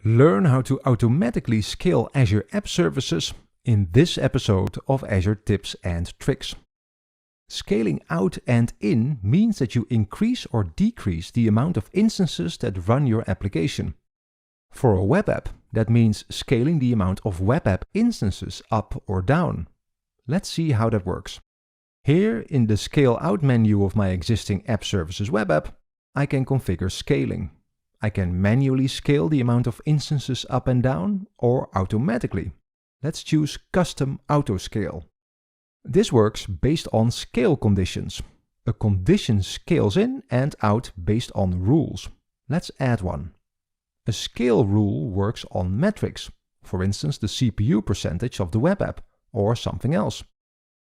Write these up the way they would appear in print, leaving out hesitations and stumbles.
Learn how to automatically scale Azure App Services in this episode of Azure Tips and Tricks. Scaling out and in means that you increase or decrease the amount of instances that run your application. For a web app, that means scaling the amount of web app instances up or down. Let's see how that works. Here in the Scale Out menu of my existing App Services web app, I can configure scaling. I can manually scale the amount of instances up and down or automatically. Let's choose Custom Auto Scale. This works based on scale conditions. A condition scales in and out based on rules. Let's add one. A scale rule works on metrics, for instance the CPU percentage of the web app or something else,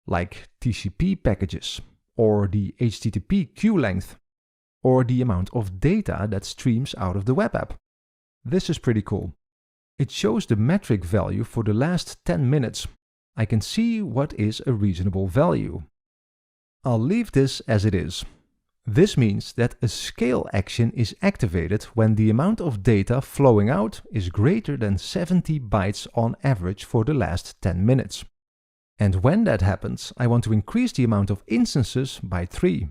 like TCP packages or the HTTP queue length, or the amount of data that streams out of the web app. This is pretty cool. It shows the metric value for the last 10 minutes. I can see what is a reasonable value. I'll leave this as it is. This means that a scale action is activated when the amount of data flowing out is greater than 70 bytes on average for the last 10 minutes. And when that happens, I want to increase the amount of instances by 3.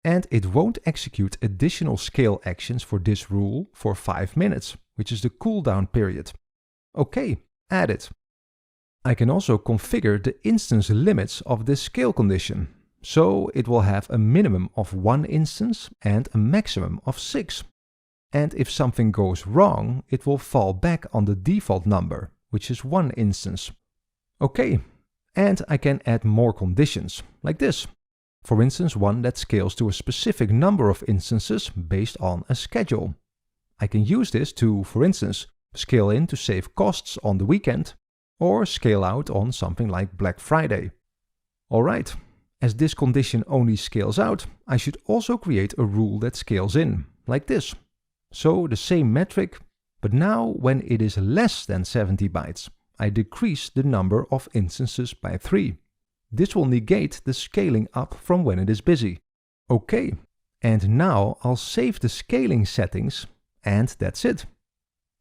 And it won't execute additional scale actions for this rule for 5 minutes, which is the cooldown period. Okay, add it. I can also configure the instance limits of this scale condition, so it will have a minimum of 1 instance and a maximum of 6. And if something goes wrong, it will fall back on the default number, which is 1 instance. Okay, and I can add more conditions, like this. For instance, one that scales to a specific number of instances based on a schedule. I can use this to, for instance, scale in to save costs on the weekend, or scale out on something like Black Friday. Alright, as this condition only scales out, I should also create a rule that scales in, like this. So the same metric, but now when it is less than 70 bytes, I decrease the number of instances by 3. This will negate the scaling up from when it is busy. Okay, and now I'll save the scaling settings, and that's it.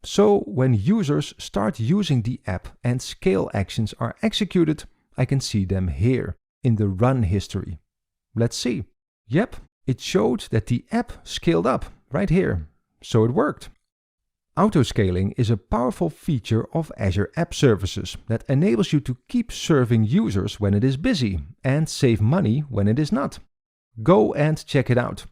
So when users start using the app and scale actions are executed, I can see them here in the run history. Let's see. Yep, it showed that the app scaled up right here. So it worked. Autoscaling is a powerful feature of Azure App Services that enables you to keep serving users when it is busy and save money when it is not. Go and check it out.